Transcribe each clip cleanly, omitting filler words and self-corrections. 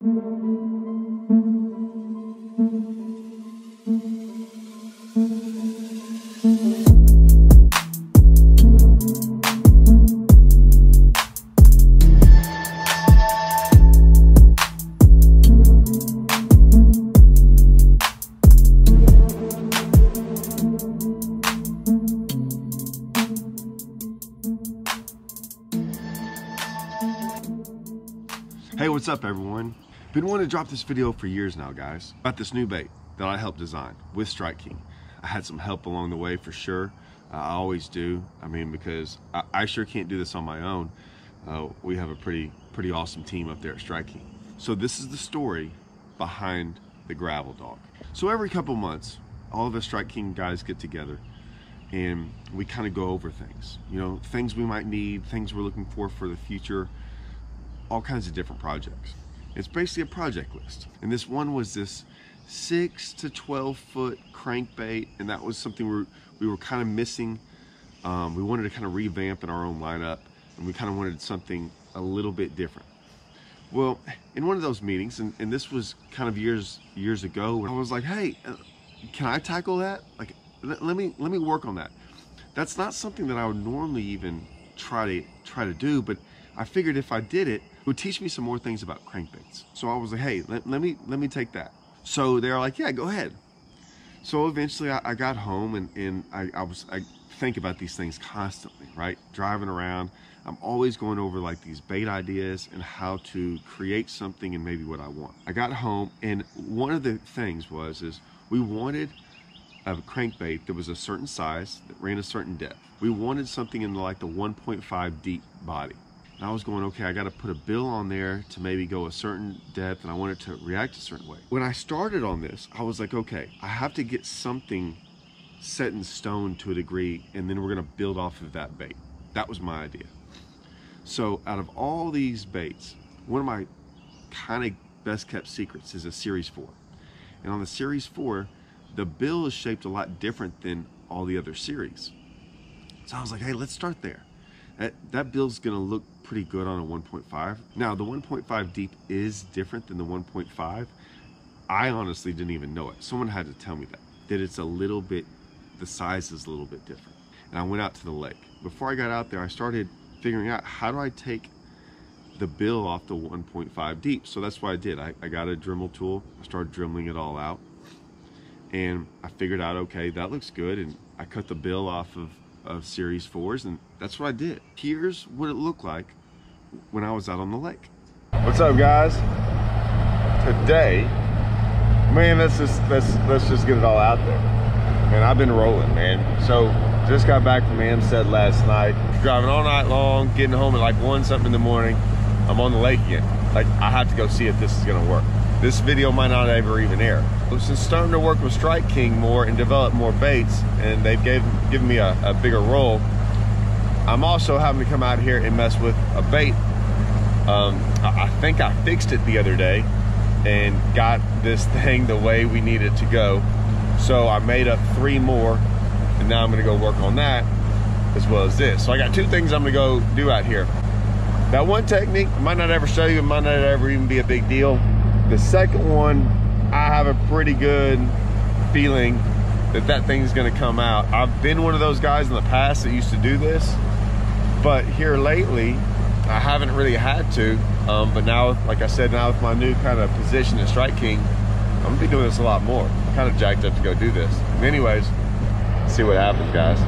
Hey, what's up everyone? Been wanting to drop this video for years now, guys. About this new bait that I helped design with Strike King. I had some help along the way for sure. I always do. I mean, because I sure can't do this on my own. We have a pretty awesome team up there at Strike King. So this is the story behind the Gravel Dawg. So every couple months, all of us Strike King guys get together and we kind of go over things. You know, things we might need, things we're looking for the future, all kinds of different projects. It's basically a project list. And this one was this 6 to 12 foot crankbait, and that was something we were kind of missing. We wanted to kind of revamp in our own lineup, and we kind of wanted something a little bit different. Well, in one of those meetings, and this was kind of years ago, I was like, hey, can I tackle that? Like, let me work on that. That's not something that I would normally even try to do, but I figured if I did it, it would teach me some more things about crankbaits. So I was like, hey, let me take that. So they're like, yeah, go ahead. So eventually I got home and I think about these things constantly, right? Driving around, I'm always going over like these bait ideas and how to create something and maybe what I want. I got home and one of the things is we wanted a crankbait that was a certain size, that ran a certain depth. We wanted something in like the 1.5 deep body. And I was going, okay, I got to put a bill on there to maybe go a certain depth, and I want it to react a certain way. When I started on this, I was like, okay, I have to get something set in stone to a degree, and then we're going to build off of that bait. That was my idea. So out of all these baits, one of my kind of best kept secrets is a Series 4. And on the Series 4, the bill is shaped a lot different than all the other series. So I was like, hey, let's start there. That bill's gonna look pretty good on a 1.5. Now, the 1.5 deep is different than the 1.5. I honestly didn't even know it. Someone had to tell me that it's a little bit, the size is a little bit different. And I went out to the lake. Before I got out there, I started figuring out how do I take the bill off the 1.5 deep. So that's what I did. I got a Dremel tool. I started dremeling it all out. And I figured out, okay, that looks good. And I cut the bill off of Series 4s, and that's what I did. Here's what it looked like when I was out on the lake. What's up, guys? Today, man, let's just get it all out there. Man, I've been rolling, man. So just got back from Amstead last night, driving all night long, getting home at like 1 something in the morning. I'm on the lake again. Like, I have to go see if this is gonna work. This video might not ever even air. Since starting to work with Strike King more and develop more baits, and they've given me a bigger role, I'm also having to come out here and mess with a bait. I think I fixed it the other day and got this thing the way we need it to go. So I made up 3 more, and now I'm gonna go work on that as well as this. So I got 2 things I'm gonna go do out here. That one technique, I might not ever show you, it might not ever even be a big deal. The second one, I have a pretty good feeling that thing's gonna come out. I've been one of those guys in the past that used to do this, but here lately, I haven't really had to. But now, like I said, now with my new kind of position at Strike King, I'm gonna be doing this a lot more. I'm kind of jacked up to go do this. Anyways, let's see what happens, guys.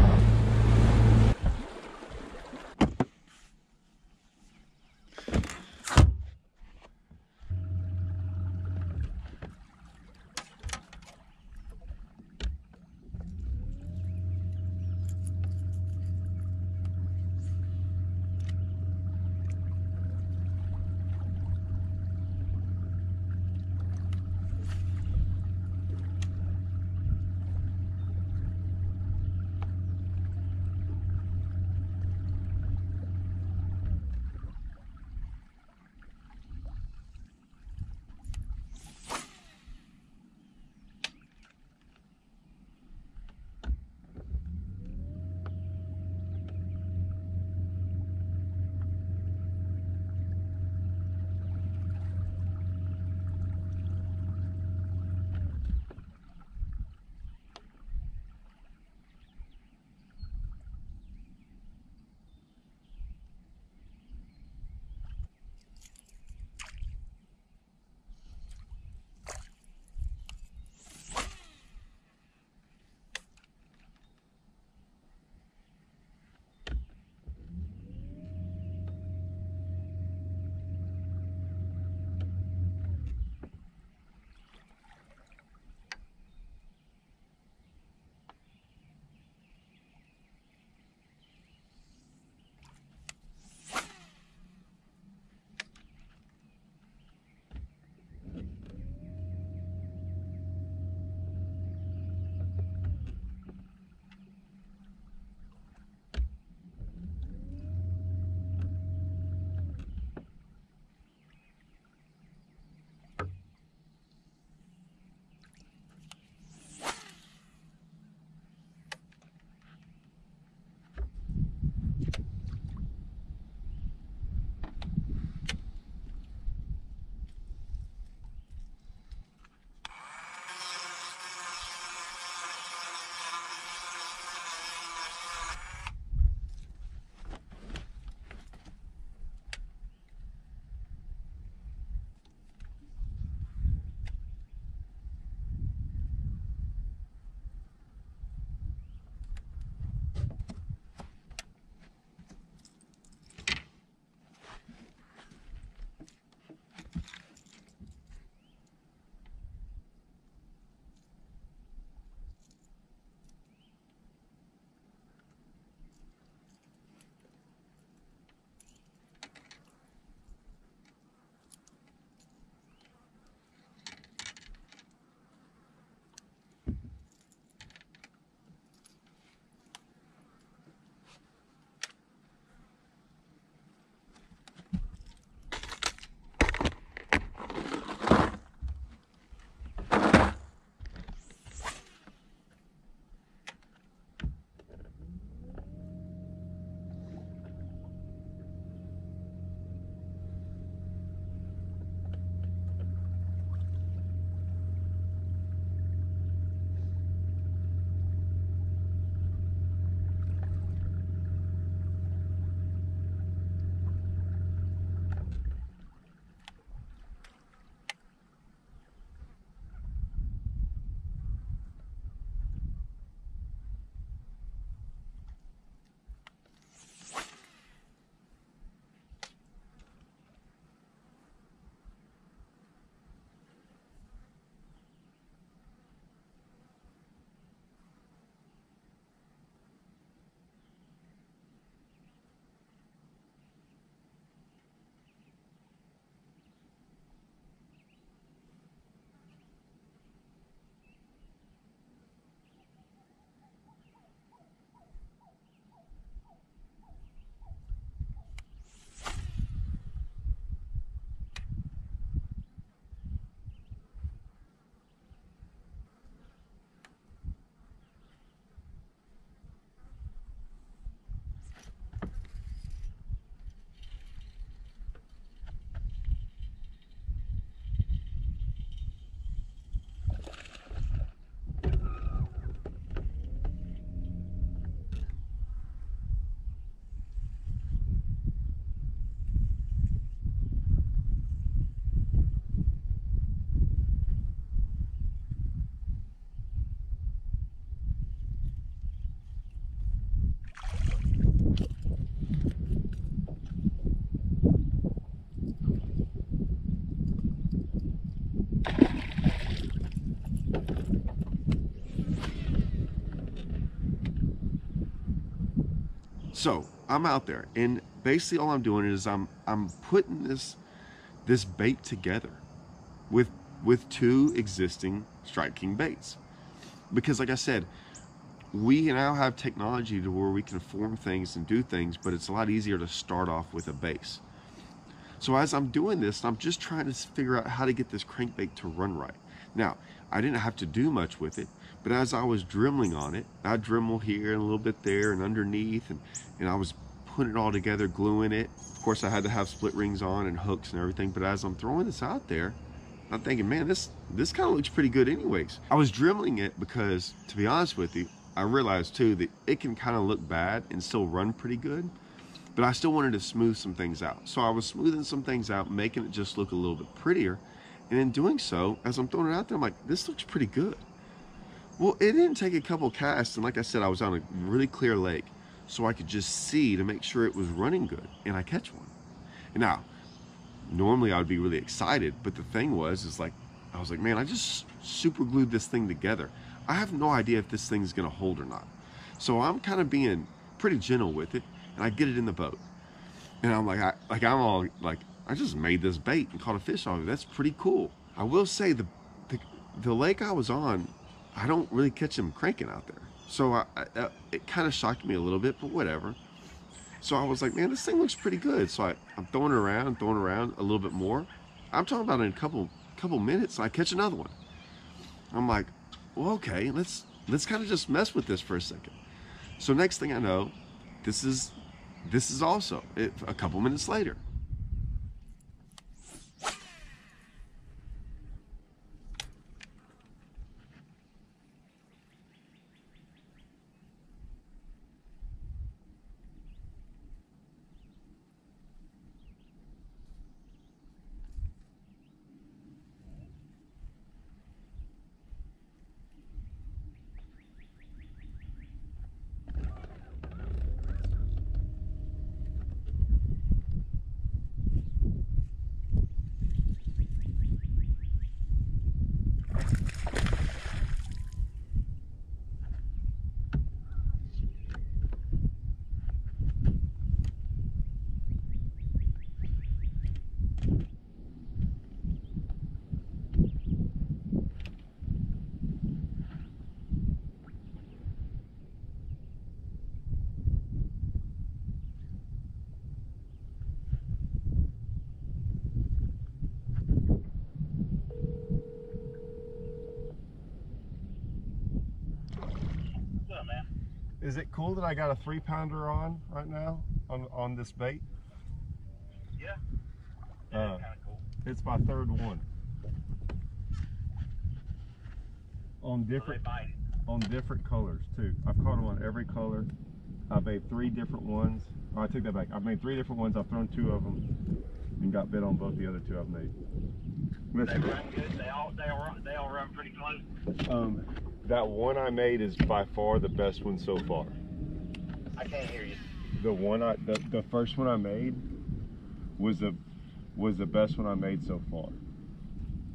So I'm out there, and basically all I'm doing is I'm putting this bait together with two existing Strike King baits, because like I said, we now have technology to where we can form things and do things, but it's a lot easier to start off with a base. So as I'm doing this, I'm just trying to figure out how to get this crankbait to run right. Now, I didn't have to do much with it, but as I was dribbling on it, I dremel here and a little bit there and underneath, and I was putting it all together, gluing it. Of course, I had to have split rings on and hooks and everything, but as I'm throwing this out there, I'm thinking, man, this kind of looks pretty good anyways. I was dremeling it because, to be honest with you, I realized too that it can kind of look bad and still run pretty good, but I still wanted to smooth some things out. So I was smoothing some things out, making it just look a little bit prettier. And in doing so, as I'm throwing it out there, I'm like, this looks pretty good. Well, it didn't take a couple casts, and like I said, I was on a really clear lake, so I could just see to make sure it was running good, and I catch one. And now, normally I would be really excited, but the thing was, I was like, man, I just super glued this thing together. I have no idea if this thing's gonna hold or not. So I'm kind of being pretty gentle with it, and I get it in the boat. And I'm like, I'm all like, I just made this bait and caught a fish off it. That's pretty cool. I will say the lake I was on, I don't really catch them cranking out there. So it kind of shocked me a little bit, but whatever. So I was like, man, this thing looks pretty good. So I'm throwing it around a little bit more. I'm talking about in a couple minutes, I catch another one. I'm like, well, okay, let's kind of just mess with this for a second. So next thing I know, this is also a couple minutes later. Is it cool that I got a 3-pounder on right now on this bait? Yeah. Kind of cool. It's my third one. On different colors too. I've caught them on every color. I've made 3 different ones. Oh, I took that back. I've made 3 different ones. I've thrown 2 of them and got bit on both the other 2 I've made. They run good. They all run pretty close. That one I made is by far the best one so far. I can't hear you. The first one I made was the best one I made so far.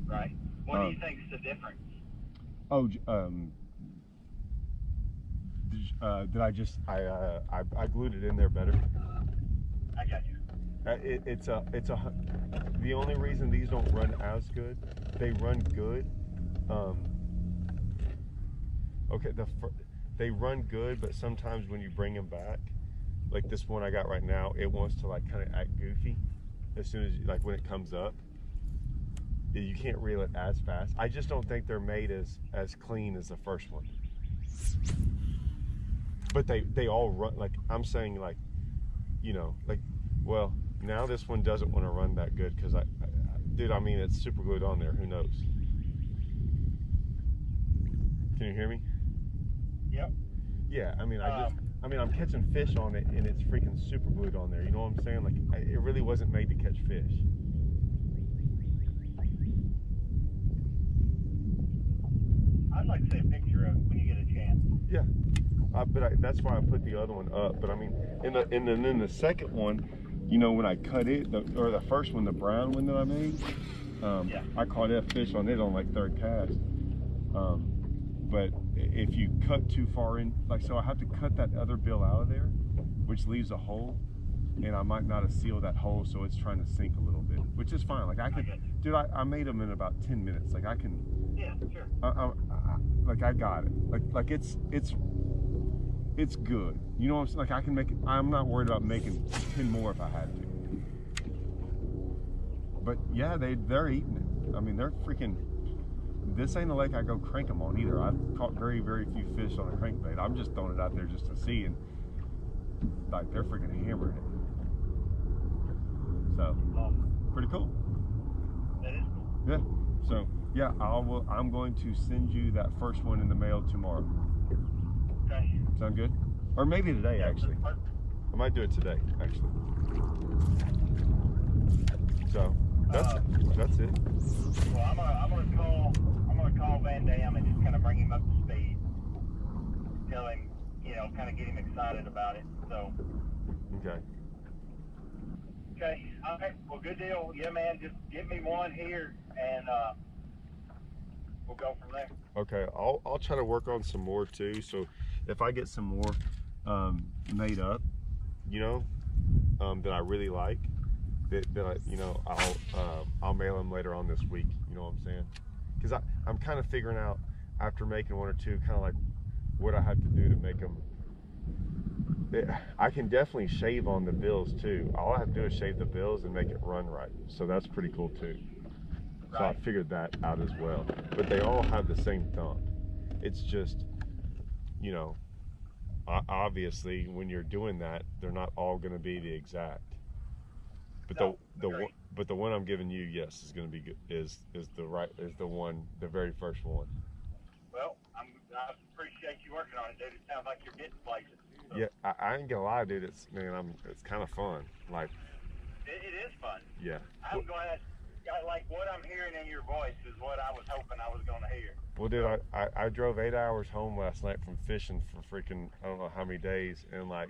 Right. What do you think's the difference? Oh, did I glued it in there better? I got you. The only reason these don't run as good, they run good. Okay, they run good, but sometimes when you bring them back, like this one I got right now, it wants to like kind of act goofy as soon as like when it comes up. You can't reel it as fast. I just don't think they're made as clean as the first one. But they all run, like I'm saying, like, you know, like, well, now this one doesn't want to run that good because dude, I mean, it's super glued on there. Who knows? Can you hear me? Yep. Yeah, I mean, I'm catching fish on it, and it's freaking super glued on there. You know what I'm saying? Like, it really wasn't made to catch fish. I'd like to see a picture of it when you get a chance. Yeah, but that's why I put the other one up. But I mean, in the second one, you know, when I cut it, or the first one, the brown one that I made, yeah. I caught that fish on it on like 3rd cast. But if you cut too far in, like, so I have to cut that other bill out of there which leaves a hole, and I might not have sealed that hole, so it's trying to sink a little bit, which is fine. Like I could, dude, I made them in about 10 minutes. Like I can, Yeah, sure. like I got it. Like it's good. You know what I'm saying? Like I can make it. I'm not worried about making 10 more if I had to. But yeah, they're eating it. I mean, they're freaking. This ain't a lake I go crank them on either. I've caught very, very few fish on a crankbait. I'm just throwing it out there just to see, and like they're freaking hammering it. So pretty cool. That is cool. Yeah. So yeah, I'm going to send you that first one in the mail tomorrow. Okay. Sound good? Or maybe today, actually. I might do it today, actually. So that's it. Well, I'm gonna call Van Dam and just kind of bring him up to speed. Tell him, you know, kind of get him excited about it. So. Okay. Okay. All right. Well, good deal. Yeah, man. Just get me one here, and we'll go from there. Okay. I'll try to work on some more too. So if I get some more made up, you know, that I really like, that I, you know, I'll mail them later on this week. You know what I'm saying? Because I'm kind of figuring out after making one or two, kind of like what I have to do to make them. I can definitely shave on the bills too. All I have to do is shave the bills and make it run right. So that's pretty cool too. So I figured that out as well. But they all have the same thumb. It's just, you know, obviously when you're doing that, they're not all going to be the exact. But the one I'm giving you, yes, is going to be good. Is the one, the very first one. Well, I appreciate you working on it, dude. It sounds like you're getting places. So. Yeah, I ain't gonna lie, dude. It's kind of fun. Like it is fun. Yeah. I'm glad. Like what I'm hearing in your voice is what I was hoping I was gonna hear. Well, dude, I drove 8 hours home last night from fishing for freaking I don't know how many days, and like,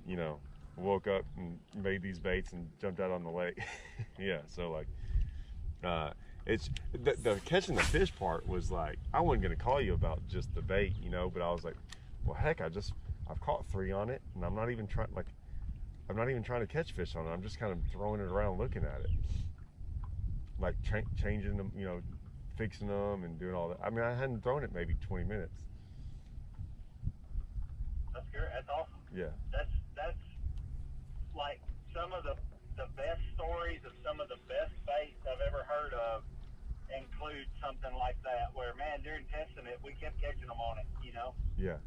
you know, woke up and made these baits and jumped out on the lake. Yeah, so like, it's the catching the fish part was like, I wasn't gonna call you about just the bait, you know, but I was like, well, heck, I've caught 3 on it, and I'm not even trying to catch fish on it. I'm just kind of throwing it around, looking at it, like changing them, you know, fixing them and doing all that. I mean, I hadn't thrown it maybe 20 minutes. That's good. That's awesome. Yeah. That's like some of the best stories of some of the best baits I've ever heard of include something like that, where man, during testing it, we kept catching them on it, you know? Yeah.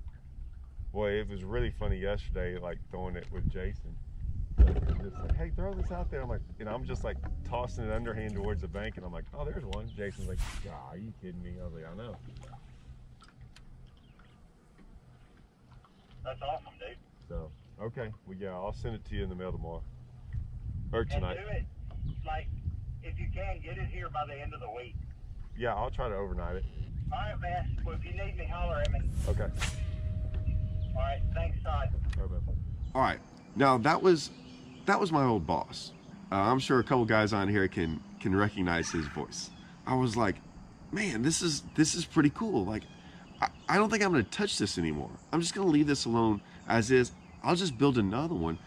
Well, it was really funny yesterday, like throwing it with Jason. Just like, hey, throw this out there. I'm like, you know, I'm just like tossing it underhand towards the bank, and I'm like, oh, there's one. Jason's like, God, are you kidding me? I was like, I know. That's awesome, dude. So, okay, well, yeah, I'll send it to you in the mail tomorrow or tonight. And do it, like, if you can, get it here by the end of the week. Yeah, I'll try to overnight it. All right, man. Well, if you need me, holler at me. Okay. All right, thanks, Todd. All right, now that was my old boss. I'm sure a couple guys on here can recognize his voice. I was like, man, this is pretty cool. Like, I don't think I'm gonna touch this anymore. I'm just gonna leave this alone as is. I'll just build another one.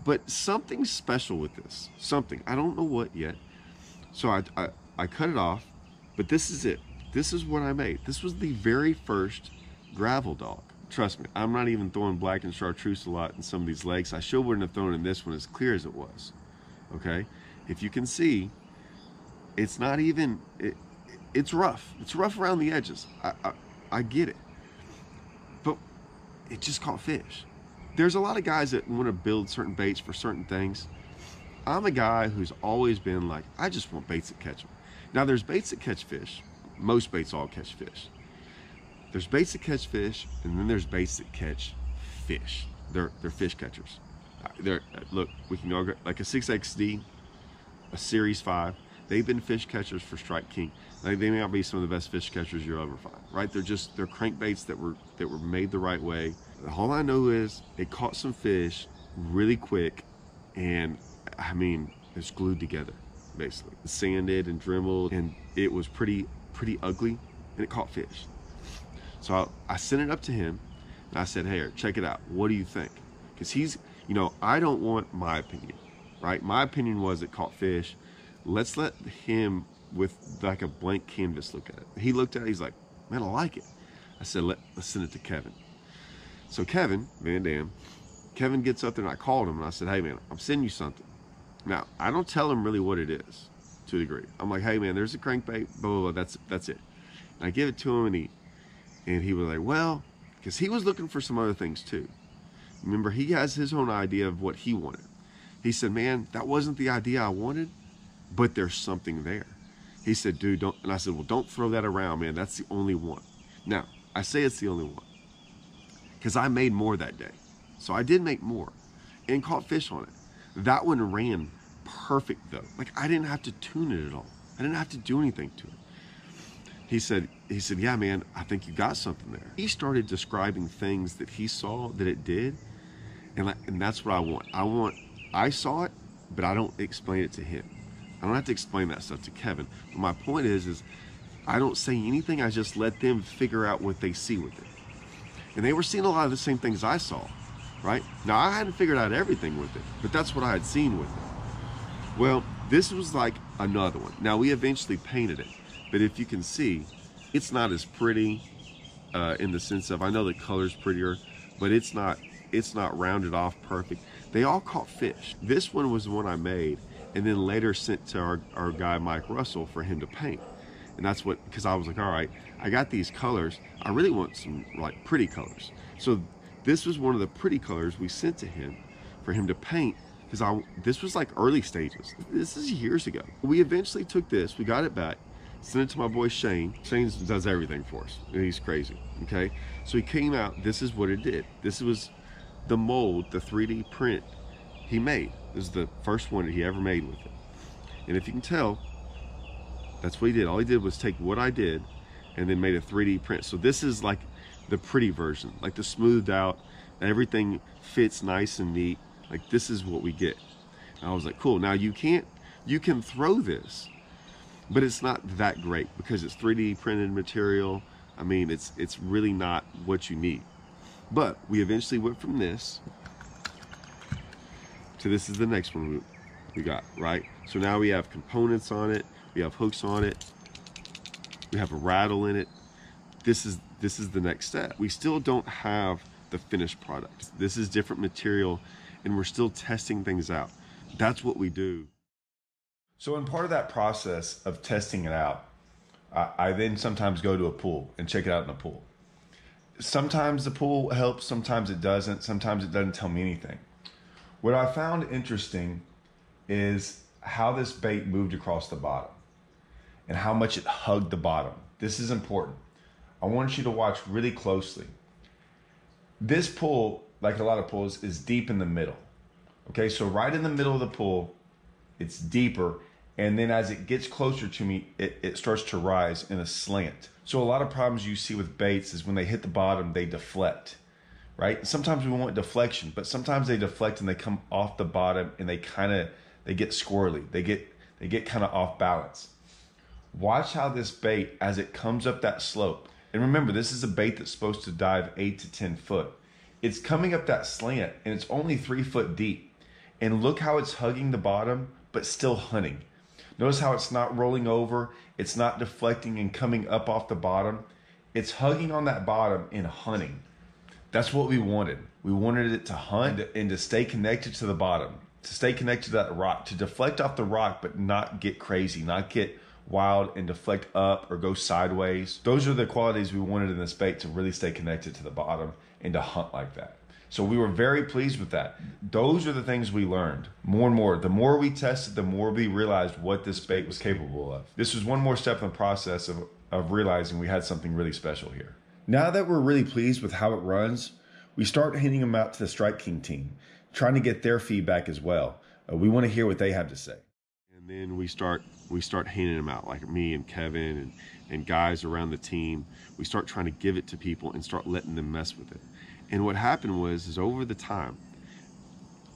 But something special with this, something, I don't know what yet. So I cut it off, but this is it. This is what I made. This was the very first gravel dog. Trust me, I'm not even throwing black and chartreuse a lot in some of these lakes. I sure wouldn't have thrown in this one as clear as it was. Okay, if you can see, it's not even, it's rough. It's rough around the edges. I get it, but it just caught fish. There's a lot of guys that want to build certain baits for certain things. I'm a guy who's always been like, I just want baits that catch them. Now there's baits that catch fish. Most baits all catch fish. There's baits that catch fish, and then there's baits that catch fish. They're fish catchers. Look, we can go like a 6XD, a Series 5. They've been fish catchers for Strike King. Like, they may not be some of the best fish catchers you'll ever find, right? They're crankbaits that were made the right way. All I know is it caught some fish really quick, and I mean, it's glued together, basically. Sanded and dremeled, and it was pretty ugly, and it caught fish. So I sent it up to him, and I said, hey, check it out. What do you think? because he's, you know, I don't want my opinion, right? My opinion was it caught fish. Let's let him with like a blank canvas look at it. He looked at it, he's like, man, I like it. I said, let's send it to Kevin. So Kevin Van Dam, Kevin gets up there, and I called him and I said, hey man, I'm sending you something. Now, I don't tell him really what it is to a degree. I'm like, hey man, there's a crankbait, blah, blah, blah, that's it. And I give it to him, and he was like, well, because he was looking for some other things too. Remember, he has his own idea of what he wanted. He said, man, that wasn't the idea I wanted, but there's something there. He said, dude, don't, and I said, well, don't throw that around, man. That's the only one. Now, I say it's the only one because I made more that day. So I did make more and caught fish on it. That one ran perfect though. Like, I didn't have to tune it at all. I didn't have to do anything to it. He said, yeah, man, I think you got something there. He started describing things that he saw that it did. And that's what I want. I saw it, but I don't explain it to him. I don't have to explain that stuff to Kevin. But my point is I don't say anything. I just let them figure out what they see with it. And they were seeing a lot of the same things I saw, right? Now, I hadn't figured out everything with it, but that's what I had seen with it. Well, this was like another one. Now, we eventually painted it, but if you can see, it's not as pretty in the sense of, I know the color's prettier, but it's not rounded off perfect. They all caught fish. This one was the one I made and then later sent to our guy, Mike Russell, for him to paint. And that's what, because I was like, all right, I got these colors. I really want some like pretty colors. So this was one of the pretty colors we sent to him for him to paint, because this was like early stages. This is years ago. We eventually took this, we got it back, sent it to my boy Shane. Shane does everything for us, and he's crazy, okay? So he came out, this is what it did. This was the mold, the 3D print he made. This is the first one that he ever made with it. And if you can tell, that's what he did. All he did was take what I did and then made a 3D print. So this is like the pretty version, like the smoothed out, everything fits nice and neat. Like, this is what we get. And I was like, cool. Now you can throw this, but it's not that great because it's 3D printed material. I mean, it's really not what you need. But we eventually went from this to this is the next one we got, right? So now we have components on it, we have hooks on it, we have a rattle in it. This is the next step. We still don't have the finished product. This is different material, and we're still testing things out. That's what we do. So in part of that process of testing it out, I then sometimes go to a pool and check it out in a pool. Sometimes the pool helps, sometimes it doesn't, sometimes it doesn't tell me anything. What I found interesting is how this bait moved across the bottom and how much it hugged the bottom. This is important. I want you to watch really closely. This pool, like a lot of pools, is deep in the middle. Okay, so right in the middle of the pool, it's deeper, and then as it gets closer to me, it starts to rise in a slant. So a lot of problems you see with baits is when they hit the bottom, they deflect, right? Sometimes we want deflection, but sometimes they deflect and they come off the bottom and they get squirrely. They get kind of off balance. Watch how this bait, as it comes up that slope, and remember, this is a bait that's supposed to dive 8 to 10 foot. It's coming up that slant and it's only 3 foot deep. And look how it's hugging the bottom, but still hunting. Notice how it's not rolling over. It's not deflecting and coming up off the bottom. It's hugging on that bottom and hunting. That's what we wanted. We wanted it to hunt and to stay connected to the bottom, to stay connected to that rock, to deflect off the rock, but not get crazy, not get wild and deflect up or go sideways. Those are the qualities we wanted in this bait, to really stay connected to the bottom and to hunt like that. So we were very pleased with that. Those are the things we learned more and more. The more we tested, the more we realized what this bait was capable of. This was one more step in the process of realizing we had something really special here. Now that we're really pleased with how it runs, we start handing them out to the Strike King team, trying to get their feedback as well. We want to hear what they have to say. And then we start handing them out, like me and Kevin and guys around the team. We start trying to give it to people and start letting them mess with it. And what happened was over the time,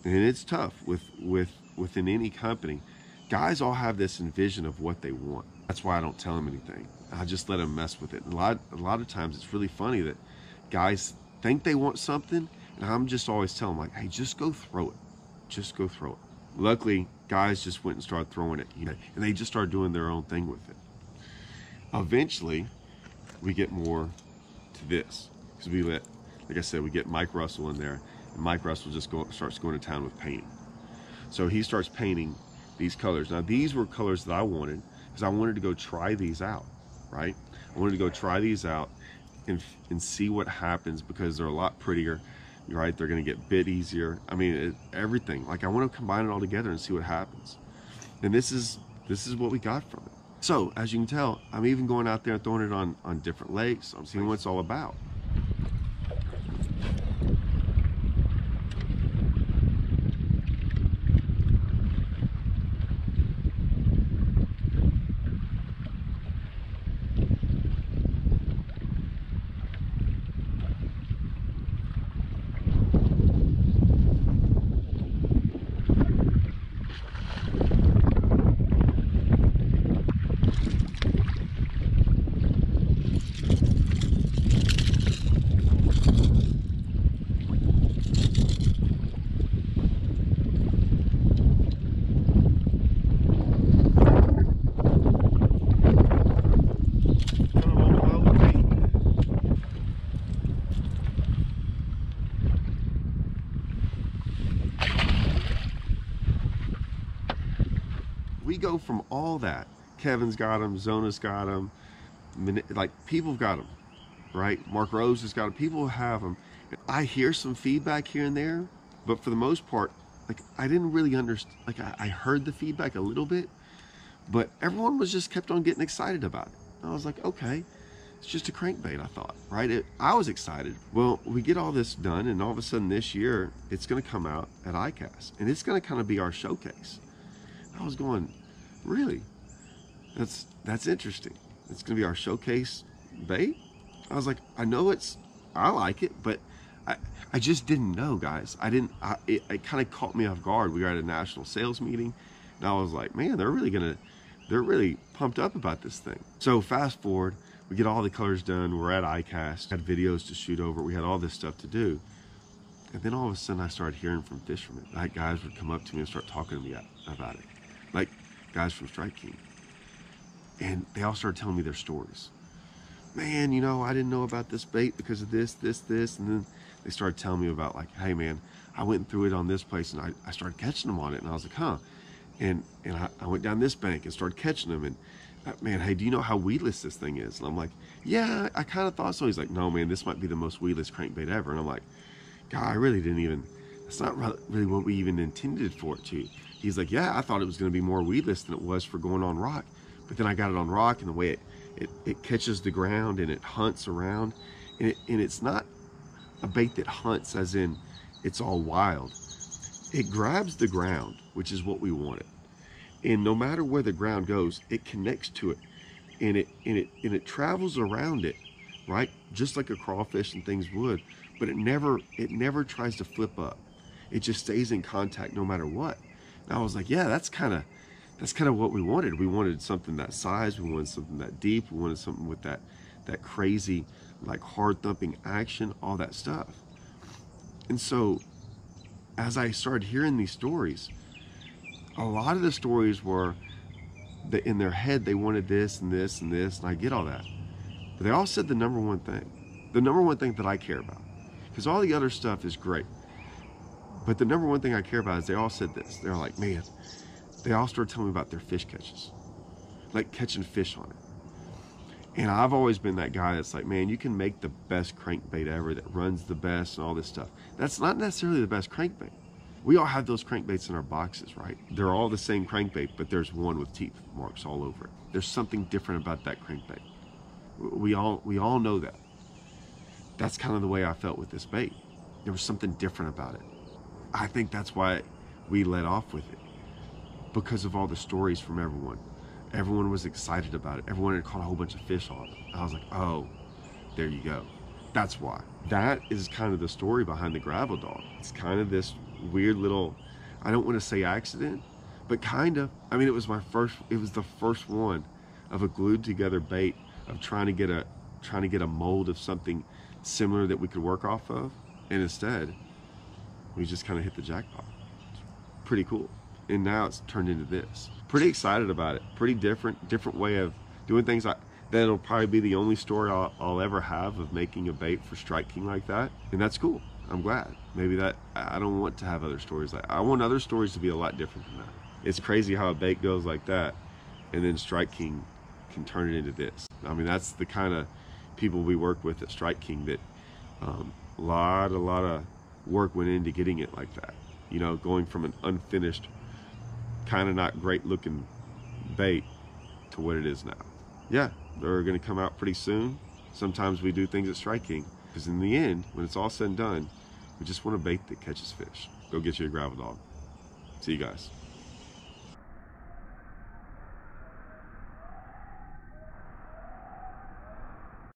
and it's tough within any company, guys all have this envision of what they want. That's why I don't tell them anything. I just let them mess with it. And a lot of times it's really funny that guys think they want something And I'm just always telling them, like, hey, just go throw it. Just go throw it. Luckily, guys just went and started throwing it, you know, and they just started doing their own thing with it. Eventually, we get more to this. Because we let, like I said, we get Mike Russell in there, and Mike Russell just starts going to town with painting. So he starts painting these colors. Now, these were colors that I wanted, because I wanted to go try these out, right? I wanted to go try these out and see what happens, because they're a lot prettier, right? They're going to get a bit easier. I mean, everything. Like, I want to combine it all together and see what happens. And this is what we got from it. So, as you can tell, I'm even going out there and throwing it on different lakes. I'm seeing what it's all about. We go from all that. Kevin's got them, Zona's got them, like, people have got them, right? Mark Rose has got them, people have them. I hear some feedback here and there, but for the most part, like, I didn't really understand. Like, I heard the feedback a little bit, but everyone was just kept on getting excited about it. I was like, okay, it's just a crankbait, I thought, right? I was excited. Well, we get all this done, and all of a sudden this year, it's gonna come out at ICAST, and it's gonna kind of be our showcase. I was going, really? That's interesting. It's gonna be our showcase bait? I was like, I like it, but I just didn't know, guys. It kind of caught me off guard. We were at a national sales meeting, and I was like, man, they're really pumped up about this thing. So fast forward, we get all the colors done. We're at ICAST, had videos to shoot over. We had all this stuff to do. And then all of a sudden I started hearing from fishermen. Like, guys would come up to me and start talking to me about it. Like, guys from Strike King. And they all started telling me their stories. Man, you know, I didn't know about this bait because of this. And then they started telling me about, like, hey man, I went through it on this place and I started catching them on it. And I was like, huh. And I went down this bank and started catching them. And man, hey, do you know how weedless this thing is? And I'm like, yeah, I kind of thought so. He's like, no man, this might be the most weedless crankbait ever. And I'm like, God, I really didn't even, that's not really what we even intended for it to. He's like, yeah, I thought it was going to be more weedless than it was for going on rock. But then I got it on rock, and the way it catches the ground and it hunts around. And it's not a bait that hunts as in it's all wild. It grabs the ground, which is what we wanted. And no matter where the ground goes, it connects to it. And it travels around it, right? Just like a crawfish and things would. But it never tries to flip up. It just stays in contact no matter what. And I was like, yeah, that's kind of what we wanted. We wanted something that size. We wanted something that deep. We wanted something with that crazy, like, hard thumping action, all that stuff. And so as I started hearing these stories, a lot of the stories were that in their head they wanted this and this and this, and I get all that. But they all said the number one thing that I care about, because all the other stuff is great. But the number one thing I care about is they all said this. They're like, man, they all started telling me about their fish catches, like catching fish on it. And I've always been that guy that's like, man, you can make the best crankbait ever that runs the best and all this stuff. That's not necessarily the best crankbait. We all have those crankbaits in our boxes, right? They're all the same crankbait, but there's one with teeth marks all over it. There's something different about that crankbait. We all know that. That's kind of the way I felt with this bait. There was something different about it. I think that's why we let off with it, because of all the stories from everyone. Everyone was excited about it. Everyone had caught a whole bunch of fish on it. I was like, oh, there you go. That's why. That is kind of the story behind the Gravel Dawg. It's kind of this weird little, I don't want to say accident, but kind of. I mean, it was the first one of a glued together bait of trying to get a mold of something similar that we could work off of. And instead, we just kind of hit the jackpot. It's pretty cool. And now it's turned into this. Pretty excited about it. Pretty different way of doing things. That'll probably be the only story I'll ever have of making a bait for Strike King like that. And that's cool. I'm glad. Maybe I don't want to have other stories I want other stories to be a lot different than that. It's crazy how a bait goes like that, and then Strike King can turn it into this. I mean, that's the kind of people we work with at Strike King, that a lot of work went into getting it like that. You know, going from an unfinished, kind of not great looking bait to what it is now. Yeah, they're gonna come out pretty soon. Sometimes we do things at Strike King, because in the end, when it's all said and done, we just want a bait that catches fish. Go get you a gravel dog. See you guys.